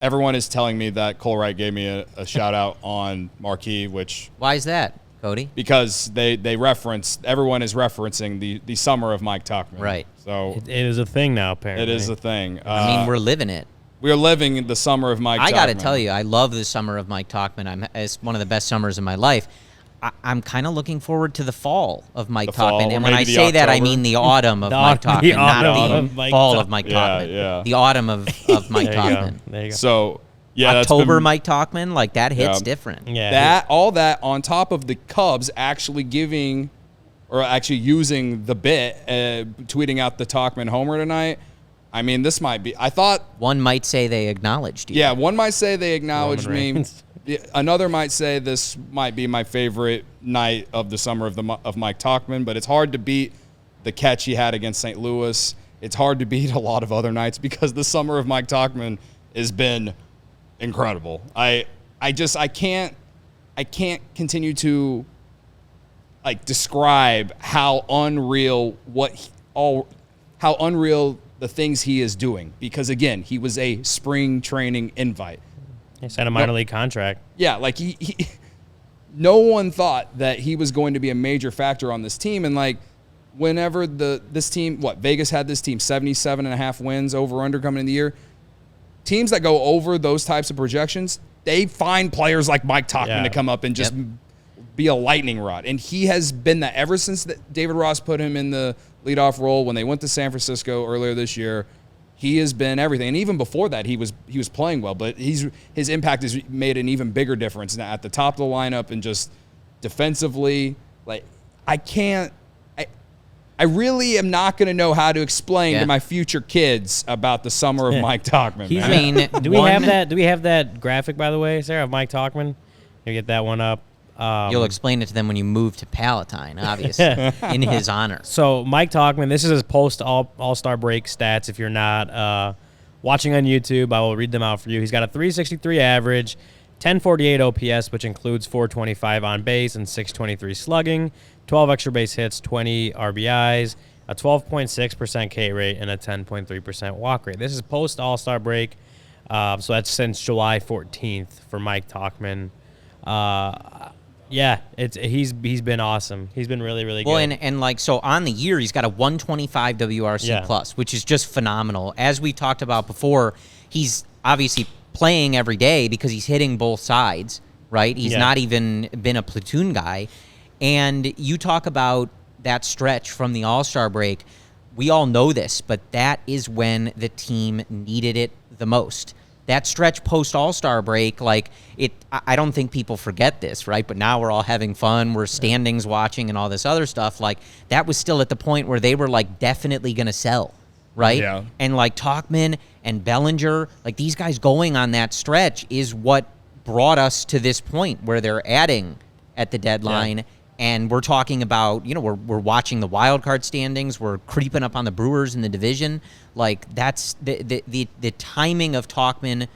everyone is telling me that Cole Wright gave me a shout out on Marquee, which why is that, Cody? Because everyone is referencing the summer of Mike Tauchman. Right. So it is a thing now, apparently. It is a thing. I mean, we're living it. We are living the summer of Mike Tauchman. I got to tell you, I love the summer of Mike Tauchman. It's one of the best summers of my life. I'm kind of looking forward to the fall of Mike Tauchman. And when I say that, I mean the autumn of Mike Tauchman, not the fall of Mike Tauchman. Yeah. The autumn of Mike Tauchman. There you go. So, yeah, October Mike Tauchman, like that hits different. Yeah. All that on top of the Cubs actually using the bit, tweeting out the Tauchman homer tonight. I mean, this might be. I thought one might say they acknowledged you. Yeah, one might say they acknowledged me. Another might say this might be my favorite night of the summer of Mike Tauchman, but it's hard to beat the catch he had against St. Louis. It's hard to beat a lot of other nights because the summer of Mike Tauchman has been incredible. I can't continue to describe how unreal the things he is doing, because again, he was a spring training invite. He signed a minor league contract. Yeah, no one thought that he was going to be a major factor on this team. And whenever this team, Vegas had this team 77.5 wins over under coming in the year. Teams that go over those types of projections, they find players like Mike Tauchman to come up and just be a lightning rod. And he has been that ever since David Ross put him in the leadoff role when they went to San Francisco earlier this year. He has been everything, and even before that, he was playing well. But his impact has made an even bigger difference now at the top of the lineup and just defensively. I really am not going to know how to explain to my future kids about the summer of Mike Tauchman. Do we have that graphic, by the way, Sarah, of Mike Tauchman? You get that one up. You'll explain it to them when you move to Palatine, obviously, in his honor. So Mike Tauchman, this is his post All-Star break stats. If you're not watching on YouTube, I will read them out for you. He's got a 363 average, 1048 OPS, which includes 425 on base and 623 slugging, 12 extra base hits, 20 RBIs, a 12.6% K rate, and a 10.3% walk rate. This is post All-Star break, so that's since July 14th for Mike Tauchman. Yeah, he's been awesome. He's been really, really good. Well, and so on the year, he's got a 125 WRC plus, which is just phenomenal. As we talked about before, he's obviously playing every day because he's hitting both sides, right? He's not even been a platoon guy. And you talk about that stretch from the All-Star break. We all know this, but that is when the team needed it the most. That stretch post All-Star break, I don't think people forget this, right? But now we're all having fun. We're standings watching and all this other stuff. That was still at the point where they were definitely going to sell, right? Yeah. And Tauchman and Bellinger, these guys going on that stretch is what brought us to this point where they're adding at the deadline. Yeah. And we're talking about, we're watching the wild card standings. We're creeping up on the Brewers in the division. That's the timing of Tauchman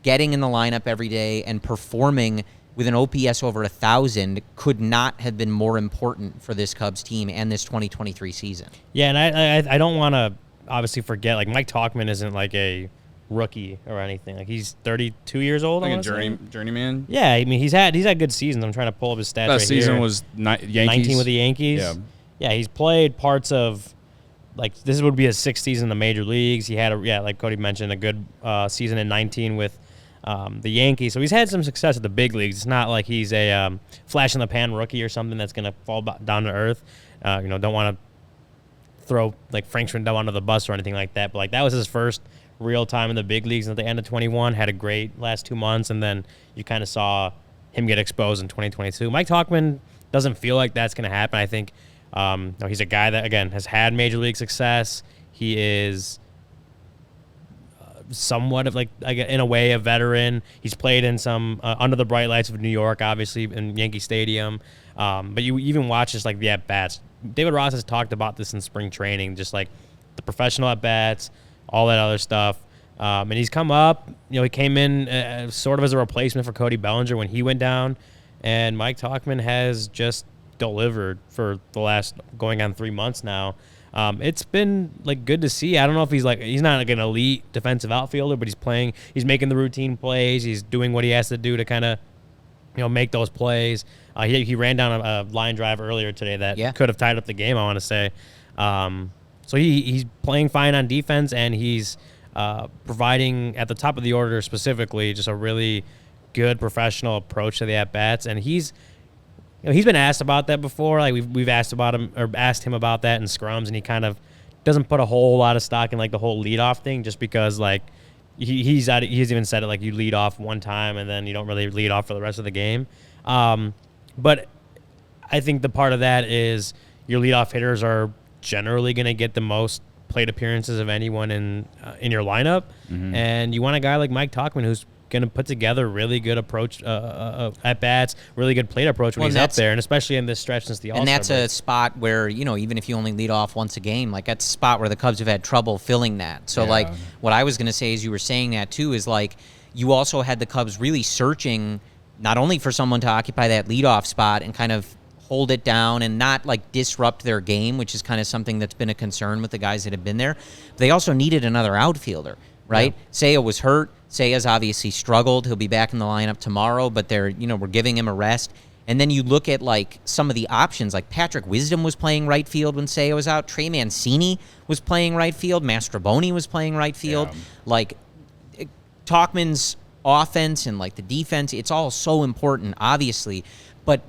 getting in the lineup every day and performing with an OPS over 1,000 could not have been more important for this Cubs team and this 2023 season. Yeah, and I don't want to obviously forget, Mike Tauchman isn't a rookie or anything. He's 32 years old. A journeyman. Yeah, I mean he's had good seasons. I'm trying to pull up his stats. That season was Yankees. 19 with the Yankees. Yeah, he's played parts of this would be his 6th season in the major leagues. He had like Cody mentioned, a good season in 19 with the Yankees. So he's had some success at the big leagues. It's not like he's a flash in the pan rookie or something that's gonna fall down to earth. Don't want to throw Frank Schwindel under the bus or anything like that. But that was his first real time in the big leagues at the end of 21, had a great last 2 months, and then you kind of saw him get exposed in 2022. Mike Tauchman doesn't feel like that's going to happen. I think he's a guy that, again, has had major league success. He is somewhat of in a way, a veteran. He's played in some under the bright lights of New York, obviously, in Yankee Stadium. But you even watch just the at-bats. David Ross has talked about this in spring training, just the professional at-bats, all that other stuff. And he's come up. He came in sort of as a replacement for Cody Bellinger when he went down. And Mike Tauchman has just delivered for the last going on 3 months now. It's been like good to see. I don't know if he's not like an elite defensive outfielder, but he's making the routine plays. He's doing what he has to do to kind of, make those plays. He ran down a line drive earlier today that could have tied up the game, I want to say. So he's playing fine on defense, and he's providing at the top of the order specifically just a really good professional approach to the at-bats. And he's been asked about that before. Like we've asked him about that in scrums, and he kind of doesn't put a whole lot of stock in like the whole leadoff thing, just because like he's even said it, like you lead off one time and then you don't really lead off for the rest of the game. But I think the part of that is your leadoff hitters are generally going to get the most plate appearances of anyone in your lineup, and you want a guy like Mike Tauchman who's going to put together really good approach at bats, really good plate approach when he's up there, and especially in this stretch since the All-Star break. And that's break. a spot where, even if you only lead off once a game, like that's a spot where the Cubs have had trouble filling that. So like what I was going to say as you were saying that too is like you also had the Cubs really searching not only for someone to occupy that leadoff spot and kind of hold it down and not like disrupt their game, which is kind of something that's been a concern with the guys that have been there. But they also needed another outfielder, right? Yeah. Seiya was hurt. Seiya's obviously struggled. He'll be back in the lineup tomorrow, but we're giving him a rest. And then you look at like some of the options, like Patrick Wisdom was playing right field when Seiya was out. Trey Mancini was playing right field. Mastroboni was playing right field. Yeah. Like Tauchman's offense and like the defense, it's all so important, obviously, but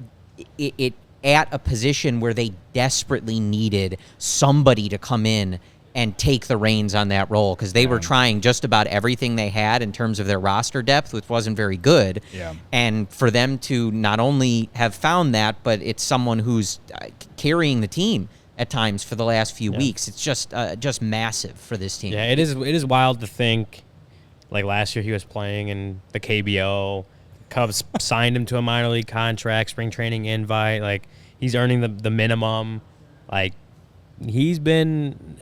it at a position where they desperately needed somebody to come in and take the reins on that role, because they were trying just about everything they had in terms of their roster depth, which wasn't very good. Yeah. And for them to not only have found that, but it's someone who's carrying the team at times for the last few weeks. It's just massive for this team. Yeah, it is wild to think, like last year he was playing in the KBO. Cubs signed him to a minor league contract, spring training invite. Like he's earning the minimum. Like he's been.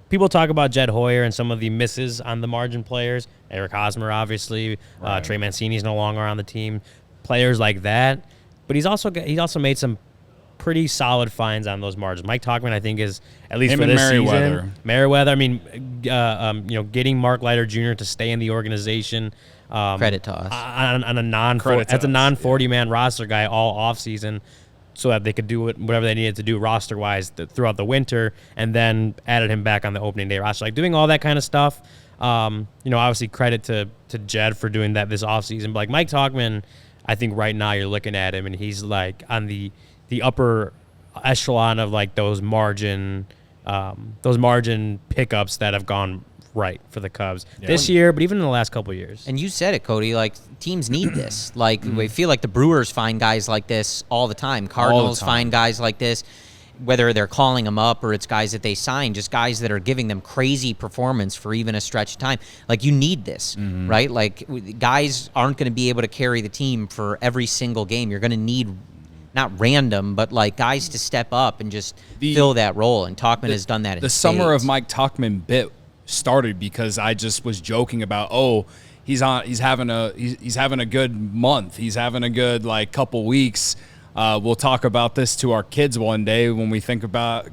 People talk about Jed Hoyer and some of the misses on the margin players. Eric Hosmer, obviously. Right. Trey Mancini's no longer on the team. Players like that. But he's also made some pretty solid finds on those margins. Mike Tauchman, I think, is at least him for this Merriweather. season. Merriweather. I mean, getting Mark Leiter Jr. to stay in the organization. Credit to us. On a non-40 man roster guy all offseason, so that they could do whatever they needed to do roster-wise throughout the winter, and then added him back on the opening day roster. Like doing all that kind of stuff, obviously credit to Jed for doing that this offseason. But like Mike Tauchman, I think right now you're looking at him, and he's like on the upper echelon of like those margin pickups that have gone right for the Cubs this year, but even in the last couple of years. And you said it, Cody, like teams need this. Like we feel like the Brewers find guys like this all the time. Cardinals find guys like this, whether they're calling them up or it's guys that they sign, just guys that are giving them crazy performance for even a stretch of time. Like you need this, right? Like guys aren't going to be able to carry the team for every single game. You're going to need not random, but like guys to step up and just fill that role. And Tauchman has done that in the spades. Summer of Mike Tauchman bit started because I just was joking about, he's having a good month, he's having a good like couple weeks. We'll talk about this to our kids one day when we think back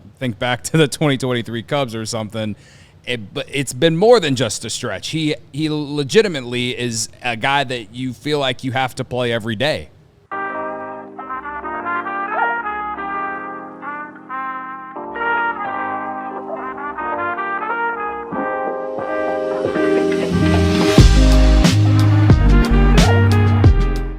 to the 2023 Cubs or something. But it's been more than just a stretch. He legitimately is a guy that you feel like you have to play every day.